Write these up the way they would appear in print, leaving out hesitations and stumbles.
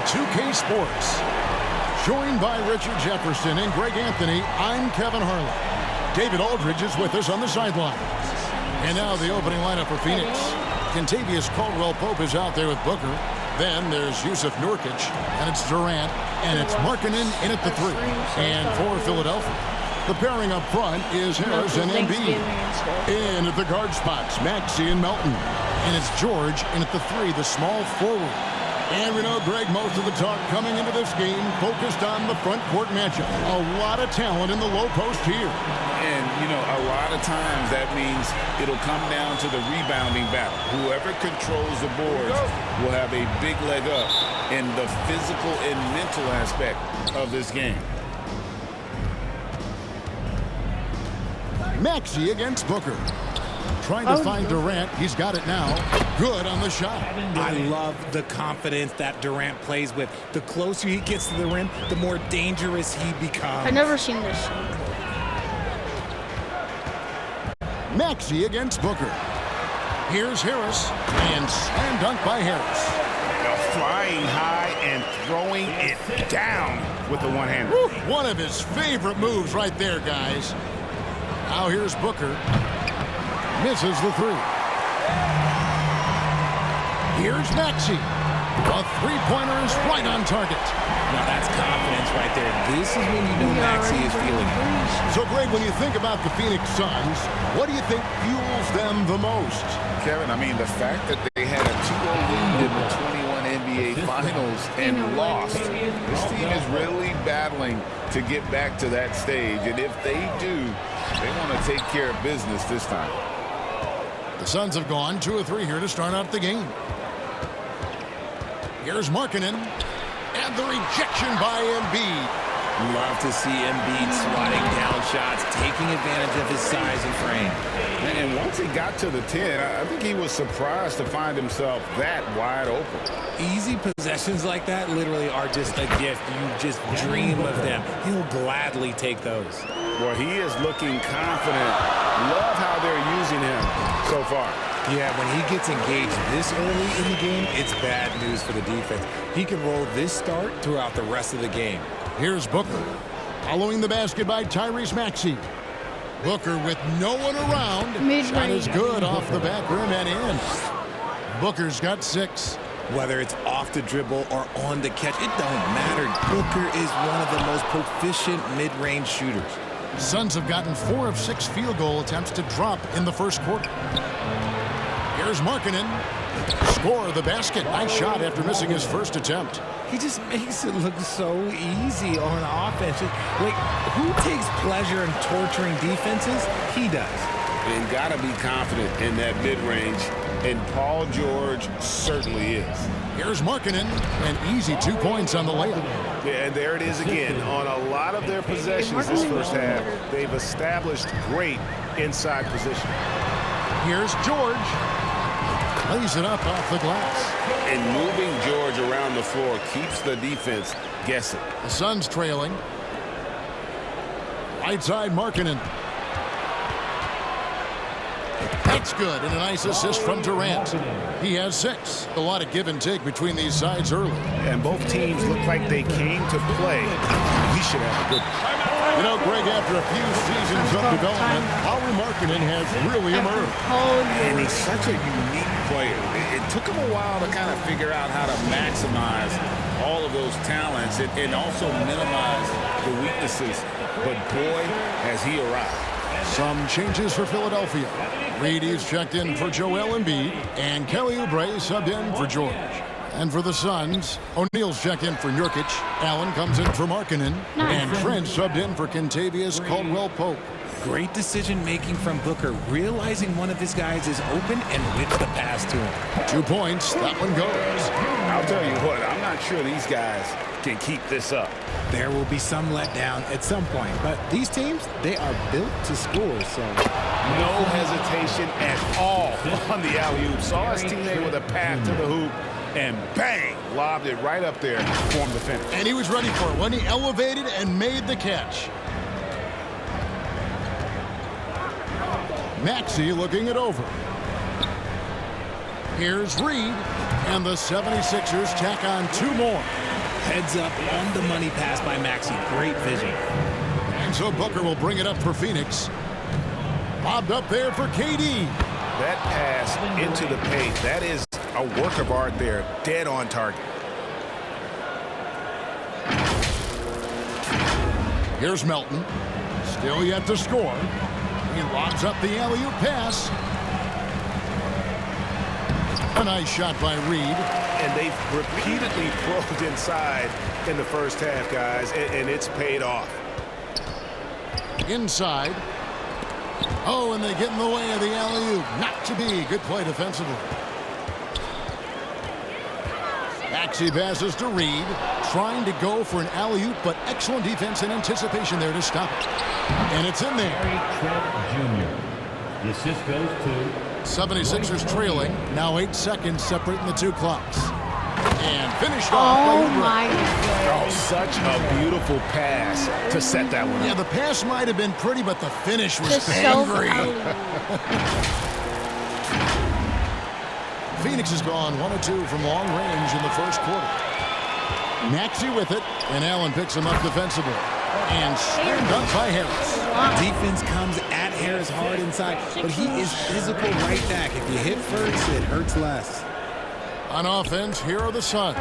2K Sports. Joined by Richard Jefferson and Greg Anthony, I'm Kevin Harlan. David Aldridge is with us on the sidelines. And now the opening lineup for Phoenix. Kentavious Caldwell-Pope is out there with Booker. Then there's Jusuf Nurkic, and it's Durant, and it's Markkanen in at the 3. And for Philadelphia, the pairing up front is Harris and Embiid. In at the guard spots, Maxey and Melton. And it's George in at the 3, the small forward. And we know, Greg, most of the talk coming into this game focused on the front court matchup. A lot of talent in the low post here. And, you know, a lot of times that means it'll come down to the rebounding battle. Whoever controls the boards will have a big leg up in the physical and mental aspect of this game. Maxey against Booker. Trying to find Durant. He's got it now. Good on the shot. I love the confidence that Durant plays with. The closer he gets to the rim, the more dangerous he becomes. I've never seen this. Maxey against Booker. Here's Harris. And slam dunk by Harris. Flying high and throwing it down with the one-hander. One of his favorite moves right there, guys. Now here's Booker. Misses the 3. Here's Maxey. A three-pointer is right on target. Now that's confidence right there. This is when you know Maxey is feeling it. So, Greg, when you think about the Phoenix Suns, what do you think fuels them the most? Kevin, I mean, the fact that they had a 2-0 lead in the 21 NBA Finals and lost. This team is really battling to get back to that stage. And if they do, they want to take care of business this time. The Suns have gone 2 of 3 here to start out the game. Here's Markkanen. And the rejection by Embiid. Love to see Embiid swatting down shots, taking advantage of his size and frame. And once he got to the 10, I think he was surprised to find himself that wide open. Easy possessions like that literally are just a gift. You just dream of them. He'll gladly take those. Well, he is looking confident. Love how they're using him so far. Yeah, when he gets engaged this early in the game, it's bad news for the defense. He can roll this start throughout the rest of the game. Here's Booker. Following the basket by Tyrese Maxey. Booker with no one around. Shot is good off the back rim and in. Booker's got 6. Whether it's off the dribble or on the catch, it don't matter. Booker is one of the most proficient mid-range shooters. Suns have gotten 4 of 6 field goal attempts to drop in the first quarter. Here's Markkanen. Score the basket. Nice shot after missing his first attempt. He just makes it look so easy on offense. Like, who takes pleasure in torturing defenses? He does. And got to be confident in that mid-range, and Paul George certainly is. Here's Markkanen, an easy 2 points on the layup. Yeah, and there it is again. On a lot of their possessions this first half, they've established great inside position. Here's George. Lays it up off the glass. And moving George around the floor keeps the defense guessing. The Suns trailing. Right side, Markkanen. That's good, and a nice assist from Durant. He has 6. A lot of give and take between these sides early. And both teams look like they came to play. We should have a good one. You know, Greg, after a few seasons of development, Lauri Markkanen has really emerged. And he's such a unique player. It took him a while to kind of figure out how to maximize all of those talents and also minimize the weaknesses. But boy, has he arrived. Some changes for Philadelphia. Reedy's checked in for Joel Embiid, and Kelly Oubre subbed in for George. And for the Suns, O'Neal's checked in for Nurkic. Allen comes in for Markkanen. And Trent subbed in for Kentavious Caldwell-Pope. Great decision-making from Booker, realizing one of his guys is open and whips the pass to him. 2 points. That one goes. I'll tell you what, I'm not sure these guys can keep this up. There will be some letdown at some point, but these teams, they are built to score, so. No hesitation at all on the alley-oop. Saw his teammate with a pass to the hoop, and bang, lobbed it right up there for him to finish. And he was ready for it when he elevated and made the catch. Maxey looking it over. Here's Reed, And the 76ers tack on 2 more. Heads up on the money pass by Maxey. Great vision. And so Booker will bring it up for Phoenix. Bobbed up there for KD. That pass into the paint, that is a work of art there. Dead on target. Here's Melton. Still yet to score. He lobs up the alley-oop pass. A nice shot by Reed. And they've repeatedly probed inside in the first half, guys, and it's paid off. Inside. Oh, and they get in the way of the alley-oop. Not to be. Good play defensively. Maxey passes to Reed. Trying to go for an alley-oop, but excellent defense and anticipation there to stop it. And it's in there. Jr. The assist goes to 76ers trailing. Now 8 seconds separating the 2 clocks. And finished off by Oh Oubre. my Oh, goodness. such a beautiful pass to set that one Yeah, up. the pass might have been pretty, but the finish was Just so angry. Phoenix has gone 1 of 2 from long range in the first quarter. Maxey with it, and Allen picks him up defensively. And slammed up by Harris. Defense comes at Harris hard inside, but he is physical right back. If you hit first, it hurts less. On offense, here are the Suns.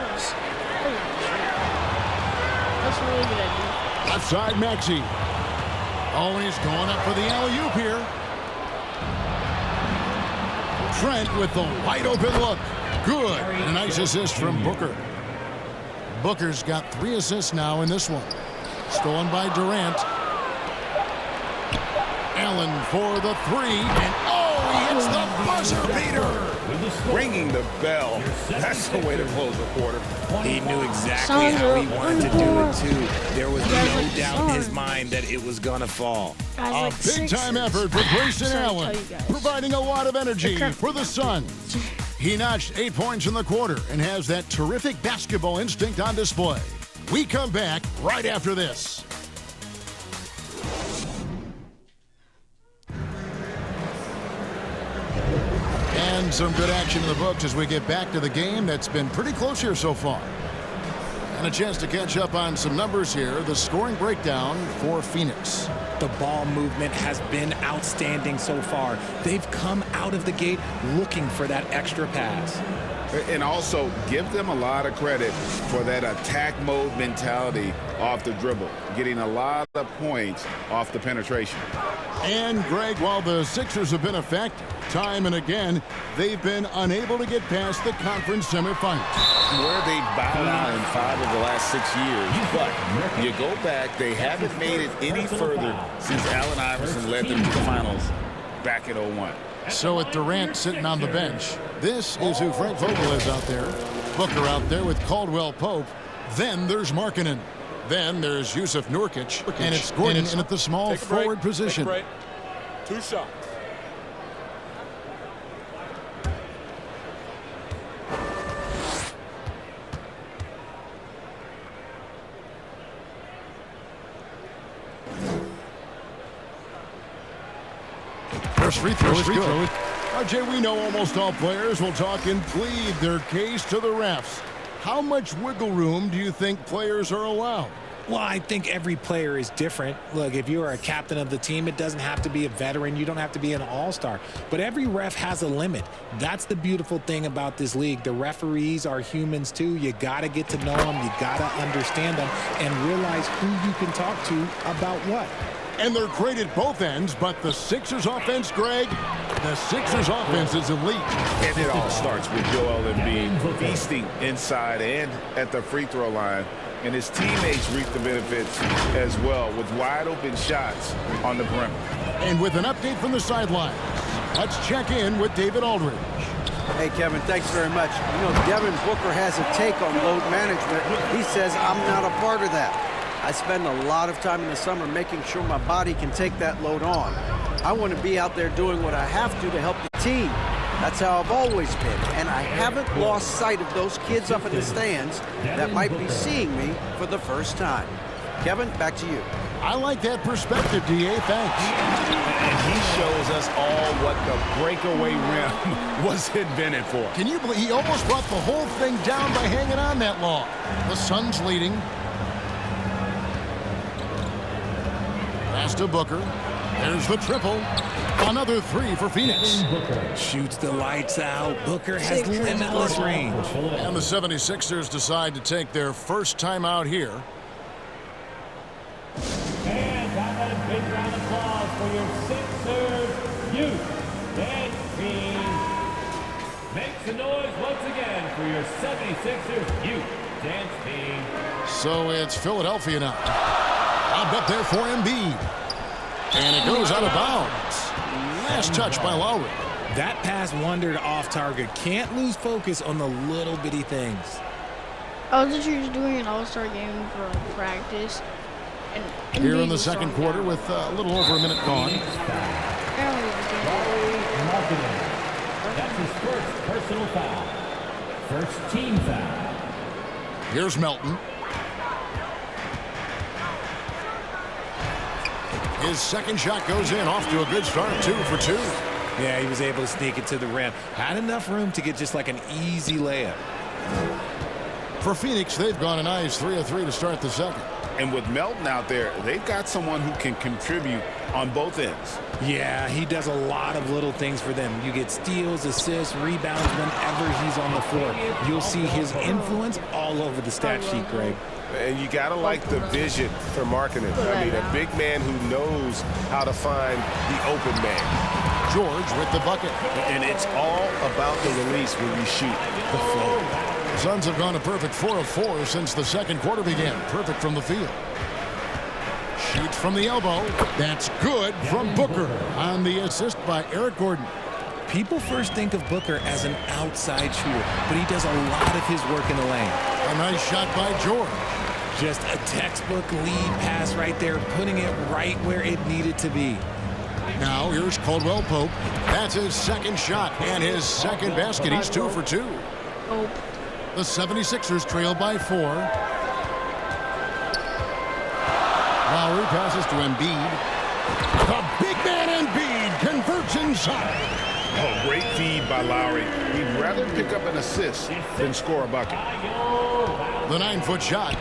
That's a really good idea. Left side, Maxey. Oh, he's going up for the alley-oop here. Trent with the wide open look. Good. A nice assist from Booker. Booker's got 3 assists now in this one. Stolen by Durant. Allen for the 3. And oh, he hits the buzzer beater. Ringing the bell. That's the way to close the quarter. He knew exactly Suns how are he wanted to on do board. it, too. There was guys no like the doubt in his Suns. mind that it was going to fall. Guys, A like big-time Sixers. effort for Grayson Sorry to Allen, tell you guys. providing a lot of energy Okay. for the Suns. He notched 8 points in the quarter and has that terrific basketball instinct on display. We come back right after this. And some good action in the books as we get back to the game that's been pretty close here so far. And a chance to catch up on some numbers here. The scoring breakdown for Phoenix. The ball movement has been outstanding so far. They've come out of the gate looking for that extra pass. And also give them a lot of credit for that attack mode mentality off the dribble, getting a lot of points off the penetration. And, Greg, while the Sixers have been effective, time and again, they've been unable to get past the conference semifinals. Where they bowed out in 5 of the last 6 years. But you go back, they haven't made it any further since Allen Iverson led them to the finals back in 01. So with Durant sitting on the bench, this is who Frank Vogel is out there. Booker out there with Caldwell Pope. Then there's Markkanen. Then there's Yusuf Nurkic. And it's Gordon in at the small forward position. 2 shots. First free throw is good. RJ, we know almost all players will talk and plead their case to the refs. How much wiggle room do you think players are allowed? Well, I think every player is different. Look, if you are a captain of the team, it doesn't have to be a veteran. You don't have to be an all-star. But every ref has a limit. That's the beautiful thing about this league. The referees are humans, too. You got to get to know them. You got to understand them and realize who you can talk to about what. And they're great at both ends, but the Sixers offense, Greg, the Sixers offense is elite. And it all starts with Joel Embiid feasting inside and at the free throw line. And his teammates reap the benefits as well with wide open shots on the perimeter. And with an update from the sideline, let's check in with David Aldridge. Hey, Kevin, thanks very much. You know, Devin Booker has a take on load management. He says, I'm not a part of that. I spend a lot of time in the summer making sure my body can take that load on. I want to be out there doing what I have to help the team. That's how I've always been, and I haven't lost sight of those kids up in the stands that might be seeing me for the first time. Kevin, back to you. I like that perspective, D.A. Thanks. And he shows us all what the breakaway rim was invented for. Can you believe he almost brought the whole thing down by hanging on that long? The Suns leading. Pass to Booker. There's the triple. Another three for Phoenix. Shoots the lights out. Booker has limitless range. And the 76ers decide to take their first time out here. And how about a big round of applause for your Sixers youth dance team. Make some noise once again for your 76ers youth dance team. So it's Philadelphia now. Lobbed up there for Embiid. And it goes out of bounds. Last touch by Lowry. That pass wandered off target. Can't lose focus on the little bitty things. I was literally just doing an all-star game for practice. And Here in Embiid the was second on quarter that. with a little over a minute gone. Apparently it was a game. Marketing. That's his first personal foul. First team foul. Here's Melton. His second shot goes in, off to a good start, 2 for 2. Yeah, he was able to sneak it to the rim. Had enough room to get just like an easy layup. For Phoenix, they've gone a nice 3 of 3 to start the second. And with Melton out there, they've got someone who can contribute on both ends. Yeah, he does a lot of little things for them. You get steals, assists, rebounds whenever he's on the floor. You'll see his influence all over the stat sheet, Greg. And you got to like the vision for marketing. I mean, a big man who knows how to find the open man. George with the bucket. And it's all about the release when you shoot the flow. Suns have gone a perfect 4 of 4 since the second quarter began. Perfect from the field. Shoots from the elbow. That's good from Booker on the assist by Eric Gordon. People first think of Booker as an outside shooter, but he does a lot of his work in the lane. A nice shot by George. Just a textbook lead pass right there, putting it right where it needed to be. Now here's Caldwell Pope. That's his second shot and his second basket. He's 2 for 2. Oh, The 76ers trail by 4. Lowry passes to Embiid. The big man Embiid converts inside. Oh, great feed by Lowry. He'd rather pick up an assist than score a bucket. The 9-foot shot.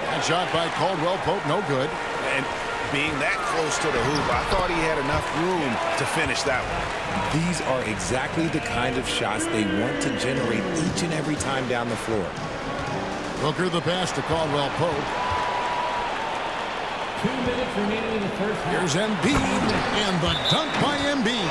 That shot by Caldwell Pope, no good. And being that close to the hoop, I thought he had enough room to finish that one. These are exactly the kind of shots they want to generate each and every time down the floor. Booker the pass to Caldwell Pope. 2 minutes remaining in the first half. Here's Embiid, and the dunk by Embiid.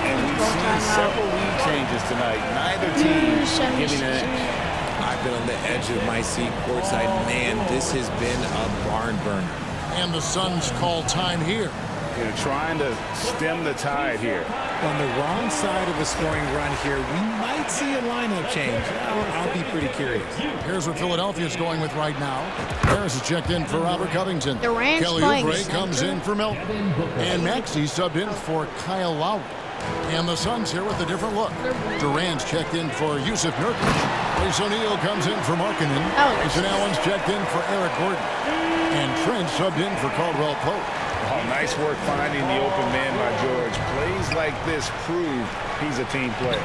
And we've seen several lead changes tonight. Neither team giving an edge. I've been on the edge of my seat courtside. Man, this has been a barn burner. And the Suns call time here. They're trying to stem the tide here. On the wrong side of a scoring run here, we might see a lineup change. I'll be pretty curious. Here's what Philadelphia's going with right now. Harris is checked in for Robert Covington. Durant's Kelly playing Oubre center. comes in for Melton. And Maxey subbed in for Kyle Lowry. And the Suns here with a different look. Durant's checked in for Yusuf Nurkic. Royce O'Neal comes in for Markkanen. Grayson Allen's checked in for Eric Gordon. And Trent subbed in for Caldwell Pope. Oh, nice work finding the open man by George. Plays like this prove he's a team player.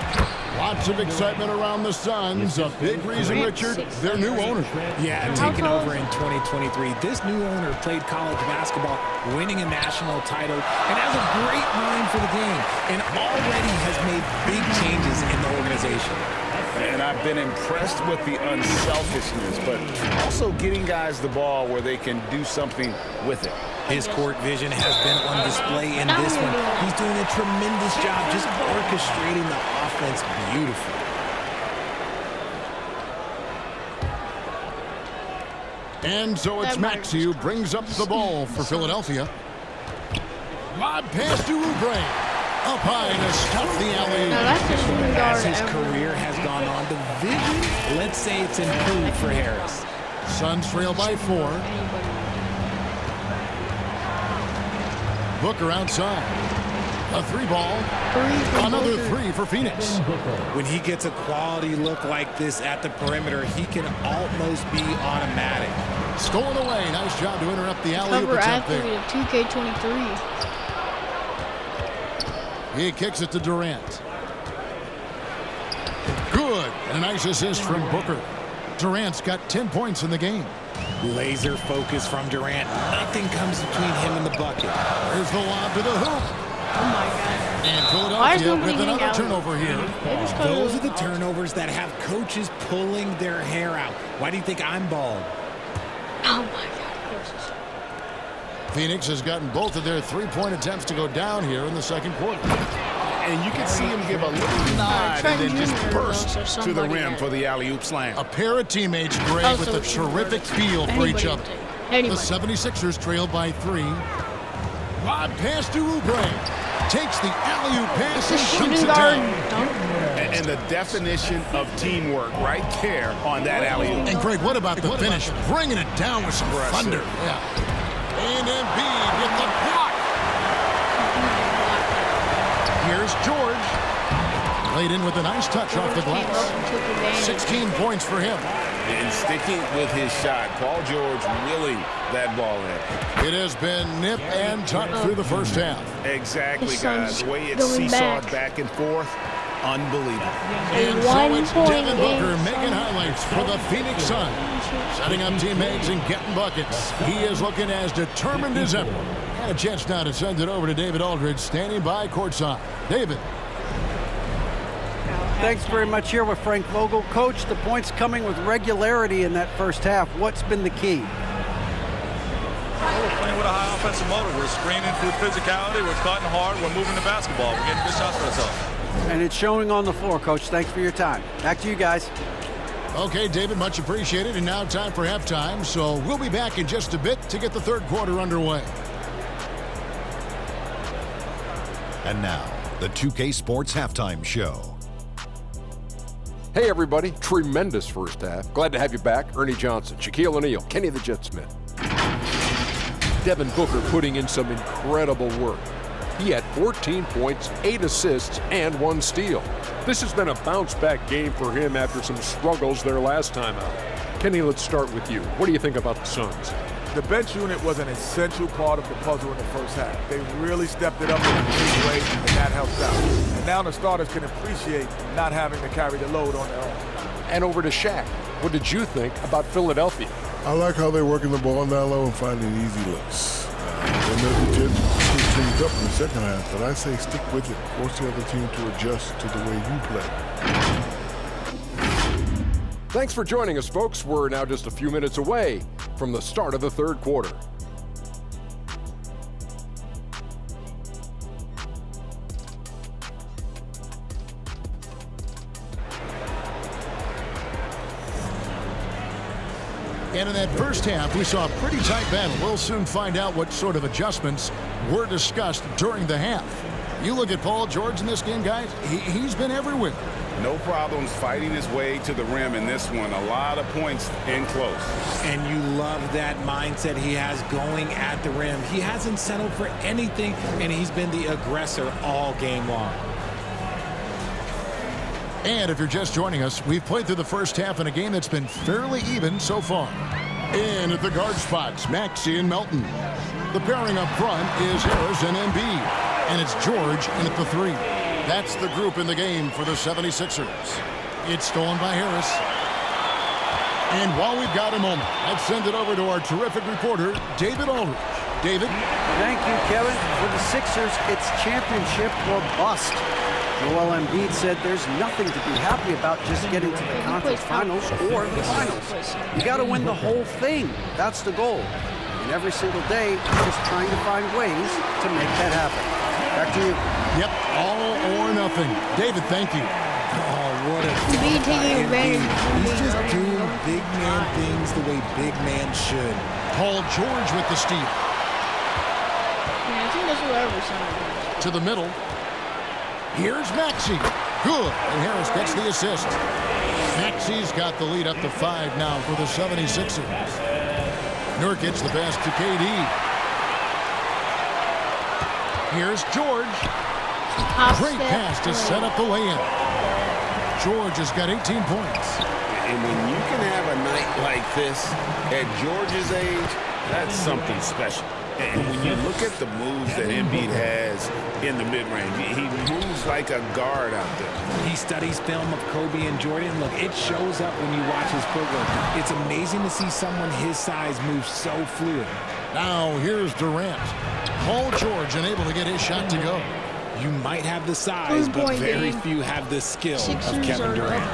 Lots of excitement around the Suns. A big reason, Richard, their new owner. Yeah, taking over in 2023. This new owner played college basketball, winning a national title, and has a great mind for the game, and already has made big changes in the organization. And I've been impressed with the unselfishness, but also getting guys the ball where they can do something with it. His court vision has been on display in this one. He's doing a tremendous job just orchestrating the offense beautifully. And so it's Maxey who brings up the ball for Philadelphia. Lob pass to Oubre. Up high to stuff the alley. Now that's the shooting guard As his ever. career has gone on, the vision, let's say it's improved for Harris. Suns trail by 4. Booker outside. A three ball. Another three for Phoenix. When he gets a quality look like this at the perimeter, he can almost be automatic. Stolen away. Nice job to interrupt the alley-oop Cover attempt athlete there. of 2K23. He kicks it to Durant. Good. And a nice assist from Booker. Durant's got 10 points in the game. Laser focus from Durant. Nothing comes between him and the bucket. There's the lob to the hoop. Oh my God. And Why is Philadelphia nobody with another getting out? turnover here. Those are the turnovers that have coaches pulling their hair out. Why do you think I'm bald? Oh my God. Of course. Phoenix has gotten both of their three-point attempps to go down here in the second quarter. And you can see him give a little nod and then just burst to the rim for the alley-oop slam. A pair of teammates, Greg, Oh, with so a it's terrific feel for each other. The Anybody. 76ers trail by 3. Lob pass to Oubre. Takes the alley-oop pass and shoots Shooting it guard. down. And the definition of teamwork right there on that alley-oop. And Greg, what about the finish? Bringing it down with some Impressive. thunder. Yeah. And Embiid with the block. Here's George. Laid in with a nice touch off the glass. 16 points for him. And sticking with his shot, Paul George willing that ball in. It has been nip and tuck through the first half. Exactly, His guys. son's The way it going seesawed back. and forth, unbelievable. And so 1 it's point Devin Booker game. making highlights for the Phoenix Suns. Setting up teammates and getting buckets. He is looking as determined as ever. And a chance now to send it over to David Aldridge, standing by courtside. David. Thanks very much. Here with Frank Vogel. Coach, the points coming with regularity in that first half. What's been the key? Well, we're playing with a high offensive motor. We're screening through physicality. We're cutting hard. We're moving the basketball. We're getting good shots for ourselves. And it's showing on the floor, Coach. Thanks for your time. Back to you guys. Okay, David, much appreciated. And now time for halftime. So we'll be back in just a bit to get the third quarter underway. And now, the 2K Sports Halftime Show. Hey everybody, tremendous first half. Glad to have you back. Ernie Johnson, Shaquille O'Neal, Kenny the Jet Smith. Devin Booker putting in some incredible work. He had 14 points, 8 assists, and 1 steal. This has been a bounce-back game for him after some struggles their last time out. Kenny, let's start with you. What do you think about the Suns? The bench unit was an essential part of the puzzle in the first half. They really stepped it up in a big way, and that helped out. And now the starters can appreciate not having to carry the load on their own. And over to Shaq. What did you think about Philadelphia? I like how they're working the ball down low and finding easy looks. They maybe did switch things up in the second half, but I say stick with it. Force the other team to adjust to the way you play. Thanks for joining us, folks. We're now just a few minutes away from the start of the third quarter. And in that first half, we saw a pretty tight battle. We'll soon find out what sort of adjustments were discussed during the half. You look at Paul George in this game, guys, he's been everywhere. No problems fighting his way to the rim in this one. A lot of points in close. And you love that mindset he has going at the rim. He hasn't settled for anything, and he's been the aggressor all game long. And if you're just joining us, we've played through the first half in a game that's been fairly even so far. In at the guard spots, Maxey and Melton. The pairing up front is Harris and Embiid. And it's George in at the 3. That's the group in the game for the 76ers. It's stolen by Harris. And while we've got a moment, let's send it over to our terrific reporter, David Aldridge. David? Thank you, Kevin. For the Sixers, it's championship or bust. Joel Embiid said there's nothing to be happy about just getting to the conference finals or the finals. You got to win the whole thing. That's the goal. And every single day, just trying to find ways to make that happen. Back to you. Yep, all or nothing. David, thank you. Oh, what a Embiid taking advantage. He's just doing big man things the way big man should. Paul George with the steal. Yeah, I think that's what Everson. To the middle. Here's Maxey. Good. And Harris gets the assist. Maxey's got the lead up to 5 now for the 76ers. Nurkic the pass to KD. Here's George. Great pass to set up the lay-in. George has got 18 points. And when you can have a night like this at George's age, that's something special. And when you look at the moves that Embiid has in the mid-range, he moves like a guard out there. He studies film of Kobe and Jordan. Look, it shows up when you watch his footwork. It's amazing to see someone his size move so fluid. Now here's Durant. Paul George unable to get his shot to go. You might have the size, but very few have the skill of Kevin Durant.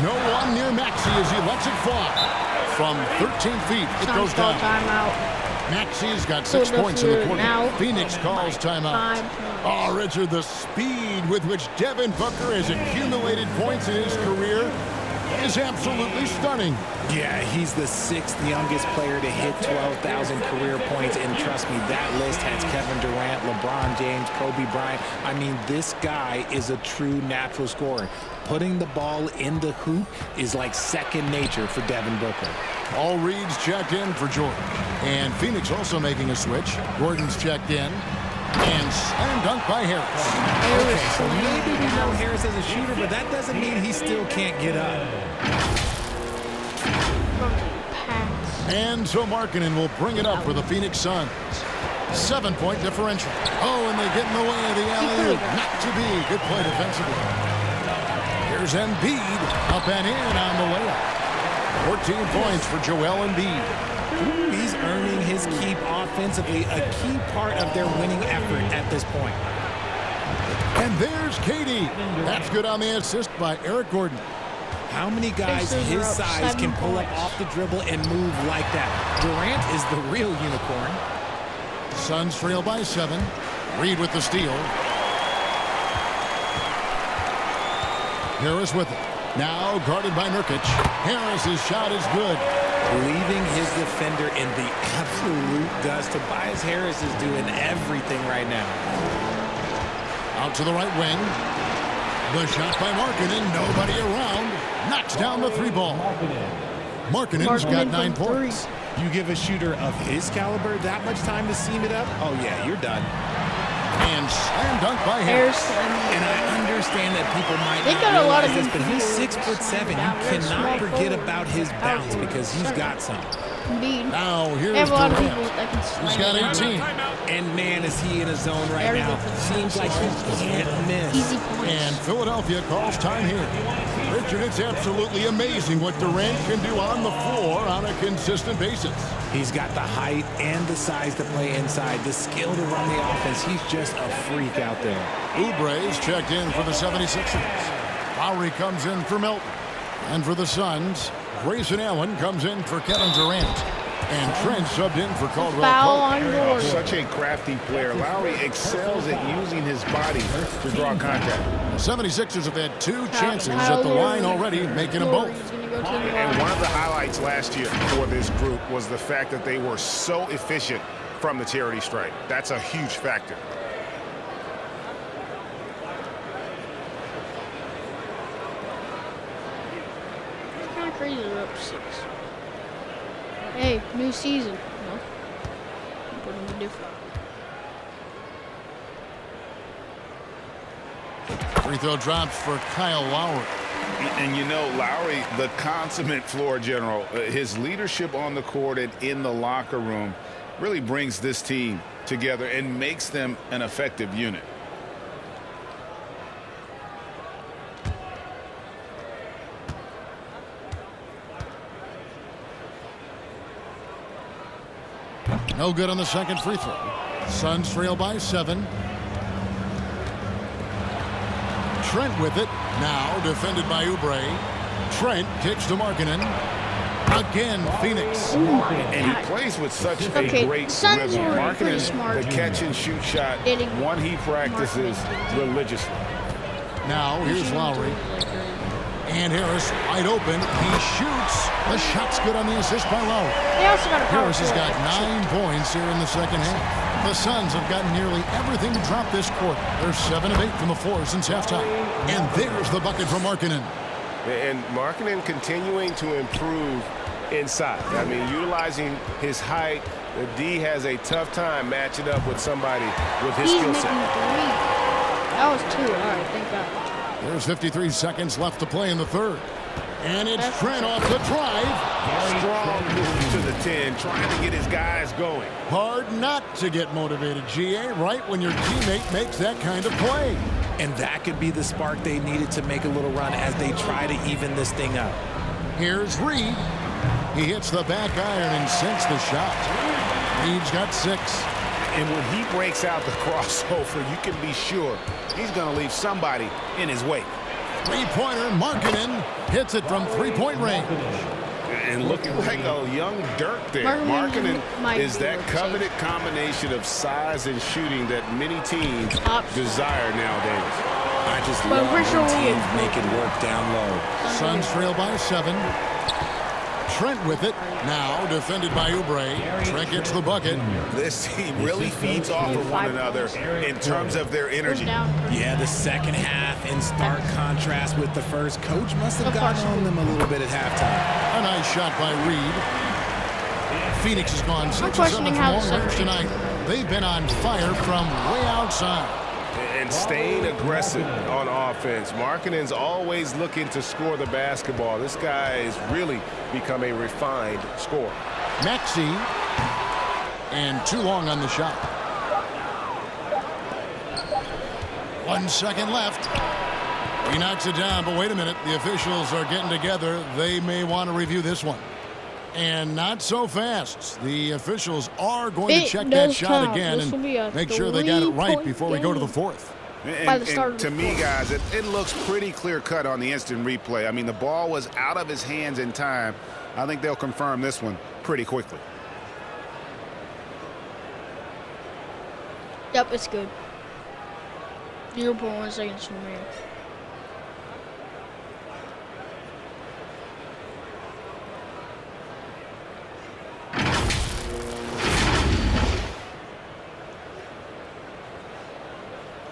No one near Maxey as he lets it fly. From 13 feet, it goes down. Maxey's got 6 points in the quarter. Phoenix calls timeout. Oh, Richard, the speed with which Devin Booker has accumulated points in his career is absolutely stunning. Yeah, he's the 6th youngest player to hit 12,000 career points, and trust me, that list has Kevin Durant, LeBron James, Kobe Bryant. I mean, this guy is a true natural scorer. Putting the ball in the hoop is like second nature for Devin Booker. All Reed's checked in for Jordan. And Phoenix also making a switch. Gordon's checked in. And slam dunk by Harris. Okay, so maybe we know Harris as a shooter, but that doesn't mean he still can't get up. And so Markkanen will bring it up for the Phoenix Suns. 7-point differential. Oh, and they get in the way of the alley-oop. Not to be. Good play defensively. Here's Embiid. Up and in on the layup. 14 points for Joel Embiid. Ooh, he's earning his keep offensively, a key part of their winning effort at this point. And there's KD. That's good on the assist by Eric Gordon. How many guys his size can pull up off the dribble and move like that? Durant is the real unicorn. Suns trail by 7. Reed with the steal. Harris with it. Now guarded by Nurkic. Harris's shot is good. Leaving his defender in the absolute dust. Tobias Harris is doing everything right now. Out to the right wing. The shot by Markkanen. Nobody around. Knocks down the 3-ball. Markkanen's got 9 points. You give a shooter of his caliber that much time to seam it up? Oh, yeah, you're done. And slam dunk by Harris. And I understand that people might not realize this, but he's 6'7". You cannot forget about his bounce because he's got some. Now here's Durant. He's got 18. And man, is he in a zone right now. Seems like he can't miss. And Philadelphia calls time here. Richard, it's absolutely amazing what Durant can do on the floor on a consistent basis. He's got the height and the size to play inside, the skill to run the offense. He's just a freak out there. Oubre's checked in for the 76ers. Lowry comes in for Milton. And for the Suns, Grayson Allen comes in for Kevin Durant. And Trent subbed in for Caldwell Pope. Such a crafty player. Lowry excels at using his body to draw contact. The 76ers have had 2 chances at the line already, making them both. And one of the highlights last year for this group was the fact that they were so efficient from the charity stripe. That's a huge factor. It's kind of crazy they're up 6. Hey, new season. No. Putting it different. Free throw drops for Kyle Lowry. And you know, Lowry, the consummate floor general, his leadership on the court and in the locker room really brings this team together and makes them an effective unit. No good on the second free throw. Suns trail by 7. Trent with it. Now defended by Oubre. Trent kicks to Markkanen. Again, Phoenix. And he plays with such a great rhythm. Markkanen, the catch and shoot shot, one he practices religiously. Now here's Lowry. And Harris wide open. He shoots. The shot's good on the assist by Lowry. Harris has got 9 points here in the second half. The Suns have gotten nearly everything to drop this quarter. They're 7 of 8 from the floor since halftime. And there's the bucket from Markkanen. And Markkanen continuing to improve inside. I mean, utilizing his height, The D has a tough time matching up with somebody with his He's skill making set. 3. That was 2. All right, thank God. There's 53 seconds left to play in the third. And it's Trent off the drive. Strong move to the 10, trying to get his guys going. Hard not to get motivated, GA, right when your teammate makes that kind of play. And that could be the spark they needed to make a little run as they try to even this thing up. Here's Reed. He hits the back iron and sinks the shot. Reed's got 6. And when he breaks out the crossover, you can be sure he's going to leave somebody in his wake. Three-pointer, Markkanen hits it from three-point range. And looking like a young Dirk there. Markkanen is that coveted combination of size and shooting that many teams desire nowadays. I just love when teams make it work down low. Suns trail by 7. Trent with it. Now defended by Oubre. Trent gets the bucket. This team really feeds off of one another in terms of their energy. Yeah, the second half in stark contrast with the first. Coach must have gotten on them a little bit at halftime. A nice shot by Reed. Phoenix has gone 6 of 7 from long range tonight. They've been on fire from way outside. And staying aggressive on offense. Markkanen's always looking to score the basketball. This guy has really become a refined scorer. Maxey. And too long on the shot. 1 second left. He knocks it down, but wait a minute. The officials are getting together. They may want to review this one. And not so fast. The officials are going to check that shot again and make sure they got it right before we go to the fourth. And to me, guys, it looks pretty clear-cut on the instant replay. I mean, the ball was out of his hands in time. I think they'll confirm this one pretty quickly. Yep, it's good. 0.1 seconds from there.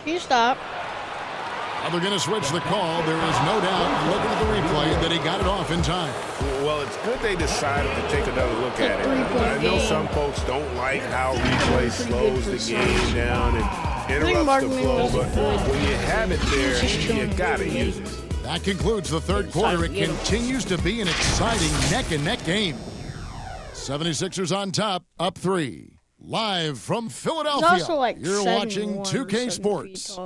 Can you stop? Now they're going to switch the call. There is no doubt, looking at the replay, that he got it off in time. Well, it's good they decided to take another look at it. I know some folks don't like how replay slows the game down and interrupts the flow, but when you have it there, you got to use it. That concludes the third quarter. It continues to be an exciting neck-and-neck game. 76ers on top, up 3. Live from Philadelphia, also like you're watching 2K Sports.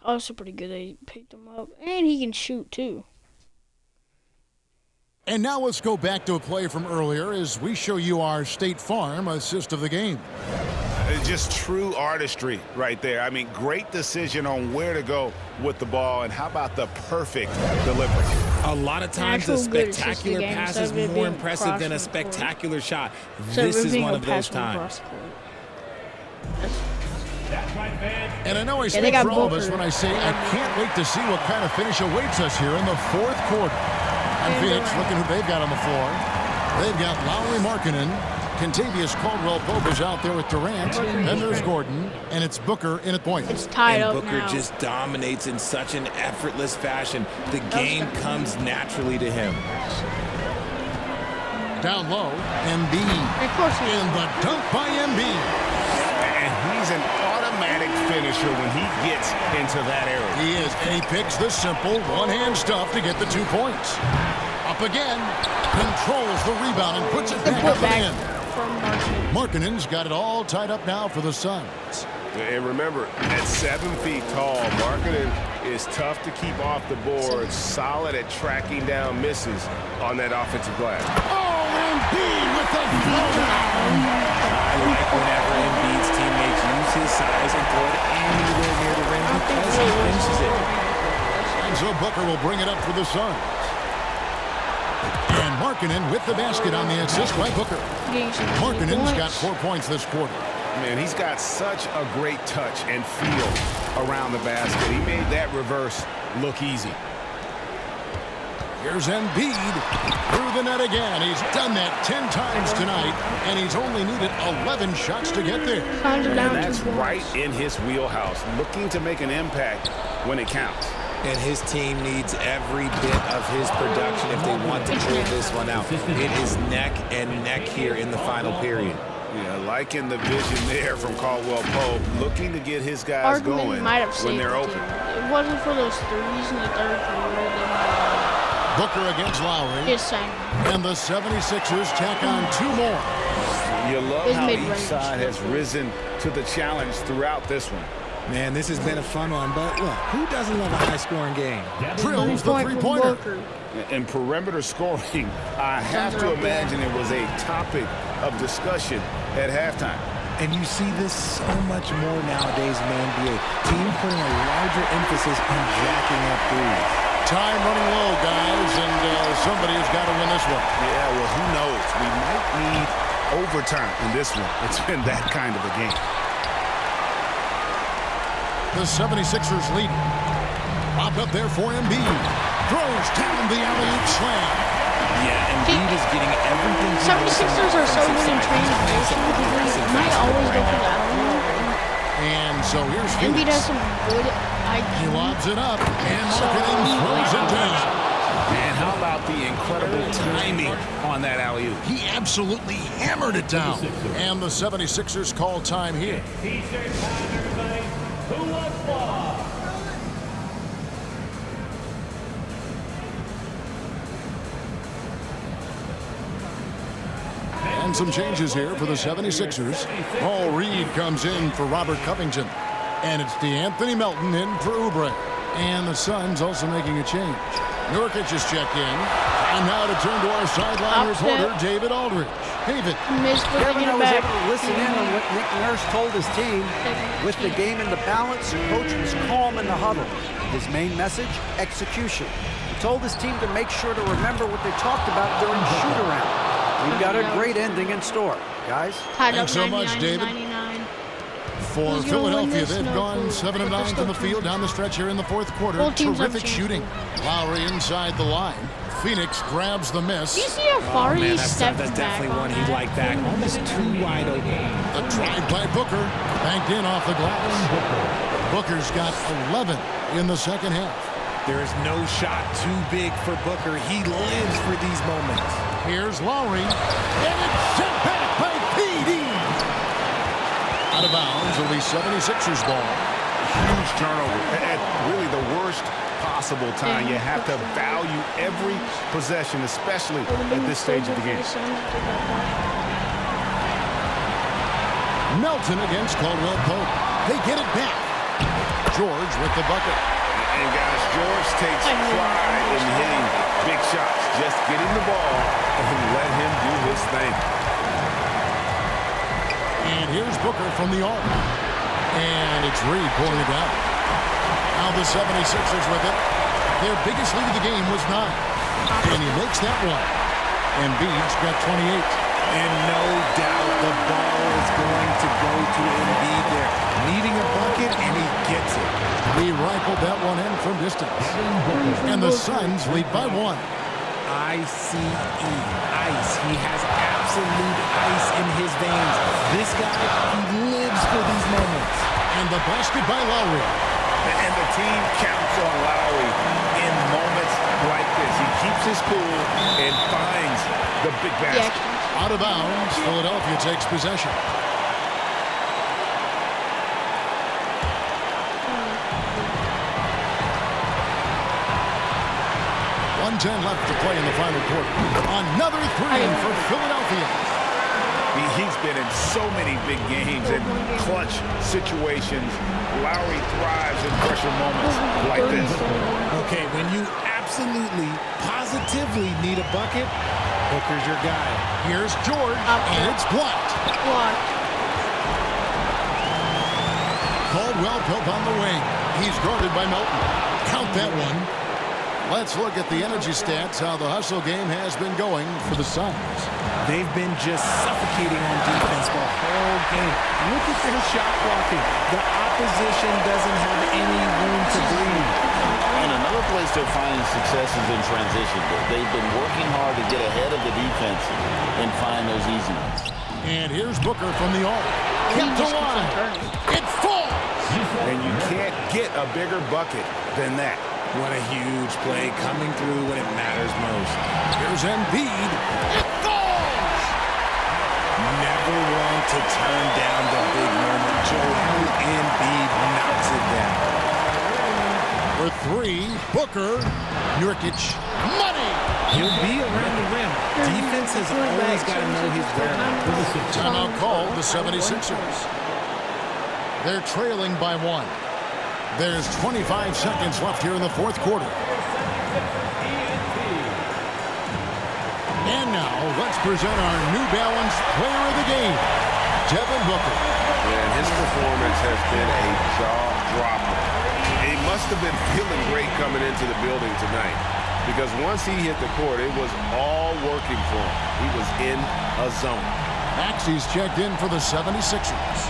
Also pretty good. They picked him up. And he can shoot, too. And now let's go back to a play from earlier as we show you our State Farm assist of the game. Just true artistry right there. I mean, great decision on where to go with the ball, and how about the perfect delivery? A lot of times a spectacular pass is more impressive than a spectacular shot. This is one of those times. And I know I speak for all of us when I say I can't wait to see what kind of finish awaits us here in the fourth quarter. And Phoenix, looking who they've got on the floor. They've got Lauri Markkanen. Kentavious Caldwell-Pope is out there with Durant. Then there's Gordon. And it's Booker in at point. It's tied up Booker now. just dominates in such an effortless fashion. The game comes naturally to him. Down low, Embiid. And the dunk by Embiid. And he's an automatic finisher when he gets into that area. He is, and he picks the simple one-hand stuff to get the 2 points. Up again, controls the rebound and puts it back up and in. Markkanen's got it all tied up now for the Suns. And remember, at 7 feet tall, Markkanen is tough to keep off the board, solid at tracking down misses on that offensive glass. Oh, Embiid with the throwdown. I like whenever Embiid's teammates use his size and throw it anywhere near the rim because he finishes it. And so Booker will bring it up for the Suns. And Markkanen with the basket on the assist by Booker. Markkanen's got 4 points this quarter. Man, he's got such a great touch and feel around the basket. He made that reverse look easy. Here's Embiid through the net again. He's done that 10 times tonight, and he's only needed 11 shots to get there. And that's right in his wheelhouse, looking to make an impact when it counts. And his team needs every bit of his production if they want to pull this one out. It is neck and neck here in the final period. Yeah, liking the vision there from Caldwell Pope, looking to get his guys going when they're open. It wasn't for those threes in the third quarter. They might Booker against Lowry. get sang. And the 76ers tack on 2 more. You love It's how mid-range. each side has risen to the challenge throughout this one. Man, this has been a fun one, but look, who doesn't love a high-scoring game? Drills the three-pointer. And perimeter scoring, I have to imagine it was a topic of discussion at halftime. And you see this so much more nowadays in the NBA. Teams putting a larger emphasis on jacking up threes. Time running low, guys, and somebody has got to win this one. Yeah, well, who knows? We might need overtime in this one. It's been that kind of a game. The 76ers lead. Popped up there for Embiid. Throws down the alley-oop slam. Yeah, Embiid is getting everything. 76ers are so good in transition because they might always go for the alley-oop. And so here's Embiid Phoenix. has some good IQ. He lobs it up, and Marketing throws it down. And how about the incredible timing on that alley-oop? He absolutely hammered it down. And the 76ers call time here. T-shirt time, everybody. Who wants ball? And some changes here for the 76ers. Paul Reed comes in for Robert Covington. And it's DeAnthony Melton in for Oubre. And the Suns also making a change. Nurkic has checked in. And now to turn to our sideline reporter, David Aldridge. David. Kevin, I was able to listen in on what Nick Nurse told his team. With the game in the balance, the coach was calm in the huddle. His main message, execution. He told his team to make sure to remember what they talked about during shoot-around. We've got a great ending in store, guys. Thanks so much, David. 99. For Who's gonna Philadelphia, win this? they've No gone clue. 7 of But 9 they're from the still field down the stretch here in the fourth quarter. Both teams have Terrific a chance. shooting. Lowry inside the line. Phoenix grabs the miss. Do you see how far he stepped That's back definitely on one he'd that? like back. Almost too wide open. A drive by Booker. Banked in off the glass. Booker's got 11 in the second half. There is no shot too big for Booker. He lives for these moments. Here's Lowry. And it's sent back by PD. Out of bounds, it'll be 76ers ball. Huge turnover at really the worst possible time. You have to value every possession, especially at this stage of the game. Melton against Caldwell Pope. They get it back. George with the bucket. And guys, George takes pride in hitting big shots. Just get him the ball and let him do his thing. And here's Booker from the arc. And it's Reed pulling it down. Now the 76ers with it. Their biggest lead of the game was 9. And he makes that one. Embiid's got 28. And no doubt the ball is going to go to Embiid there. Needing a bucket, and he gets it. He rifled that one in from distance. And the Suns lead by 1. ICE. Ice. He has absolute ice in his veins. This guy, he lives for these moments. And the basket by Lowry. And the team counts on Lowry in moments like this. He keeps his cool and finds the big basket. Out of bounds, Philadelphia takes possession. 1:10 left to play in the final quarter. Another 3 for Philadelphia. He's been in so many big games and clutch situations. Lowry thrives in pressure moments like this. Okay, when you absolutely, positively need a bucket, Booker's your guy. Here's George, and it's blocked. Caldwell Pope on the wing. He's guarded by Melton. Count that one. Let's look at the energy stats, how the hustle game has been going for the Suns. They've been just suffocating on defense the whole game. Look at their shot blocking. The opposition doesn't have any room to breathe. And another place they're finding success is in transition. They've been working hard to get ahead of the defense and find those easy ones. And here's Booker from the arc. Kept to line. It falls. And you can't get a bigger bucket than that. What a huge play coming through when it matters most. Here's Embiid. It falls! Never one to turn down the big moment. Joel Embiid knocks it down. For three, Booker. Nurkic. Money! He'll be around the rim. Defense has always got to know his whereabouts. Timeout called the 76ers. They're trailing by 1. There's 25 seconds left here in the fourth quarter. And now, let's present our New Balance Player of the Game, Devin Booker. And his performance has been a jaw-dropper. He must have been feeling great coming into the building tonight, because once he hit the court, it was all working for him. He was in a zone. Maxey's checked in for the 76ers.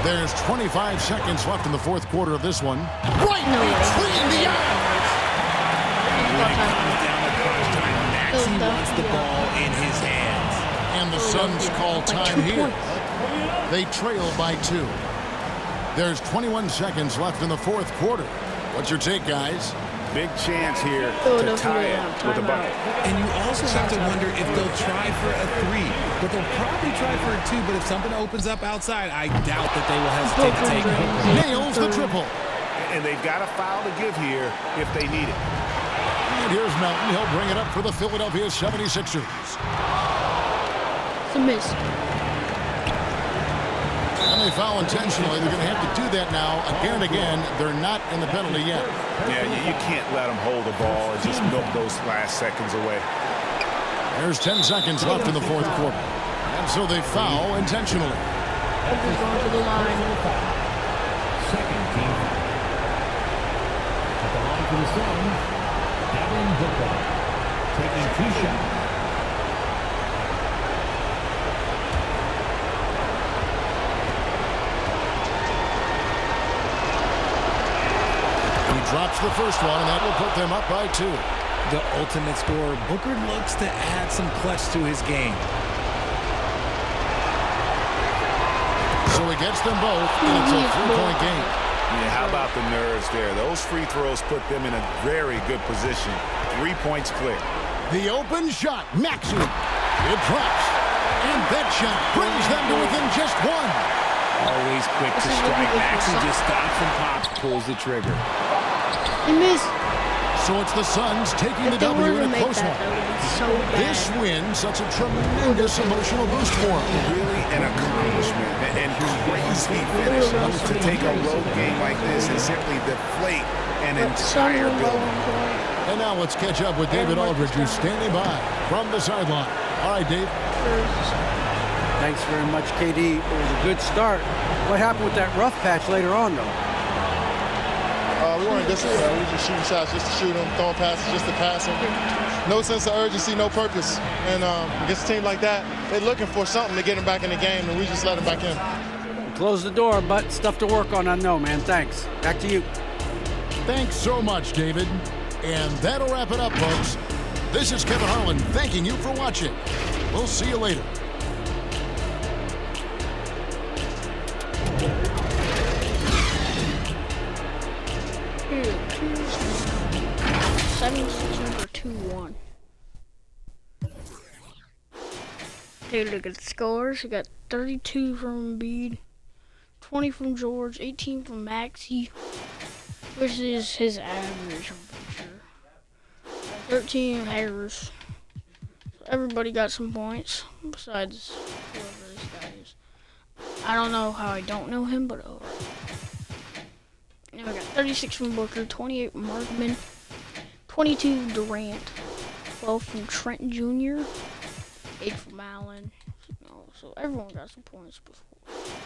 There's 25 seconds left in the fourth quarter of this one. Right between the eyes. When it comes down to crunch time, Maxey wants the ball in his hands. And the Suns call time here. They trail by 2. There's 21 seconds left in the fourth quarter. What's your take, guys? Big chance here to tie it with a bucket. And you also have to wonder if they'll try for a 3. But they'll probably try for a 2. But if something opens up outside, I doubt that they will hesitate to take it. Nails the triple. And they've got a foul to give here if they need it. And here's Melton. He'll bring it up for the Philadelphia 76ers. It's a miss. And they foul intentionally. They're going to have to do that now again and again. They're not in the penalty yet. Yeah, you can't let them hold the ball and just milk those last seconds away. There's 10 seconds left in the fourth quarter. And so they foul intentionally. Booker's going to the line. Second team. At the line for the Suns, Devin Booker. Taking 2 shots. Drops the first one, and that will put them up by 2. The ultimate scorer, Booker looks to add some clutch to his game. So he gets them both, and it's a 3-point game. Yeah, how about the nerves there? Those free throws put them in a very good position. 3 points clear. The open shot, Maxey. It drops, and that shot brings them to within just 1. Always quick to strike. Maxey just stops and pops, pulls the trigger. He missed. So it's the Suns taking the W in a close one. This win such a tremendous emotional boost for them. Really an accomplishment and crazy finish to take a road game like this and simply deflate an entire building. And now let's catch up with David Aldridge, who's standing by from the sideline. All right, Dave. Thanks very much, KD. It was a good start. What happened with that rough patch later on, though? We weren't disciplined. We were just shooting shots just to shoot them, throwing passes just to pass them. No sense of urgency, no purpose. And against a team like that, they're looking for something to get them back in the game, and we just let them back in. Close the door, but stuff to work on, I know, man. Thanks. Back to you. Thanks so much, David. And that'll wrap it up, folks. This is Kevin Harlan thanking you for watching. We'll see you later. Number 2-1. Take a look at the scores. We got 32 from Embiid, 20 from George, 18 from Maxey, which is his average, I'm pretty sure. 13 Harris. So everybody got some points besides whoever this guy is. I don't know how I don't know him, but alright. And we got 36 from Booker, 28 from Markman, 22 Durant, 12 from Trent Jr., 8 from Allen. So everyone got some points before,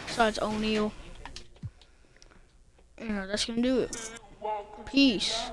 besides O'Neal. That's gonna do it. Peace.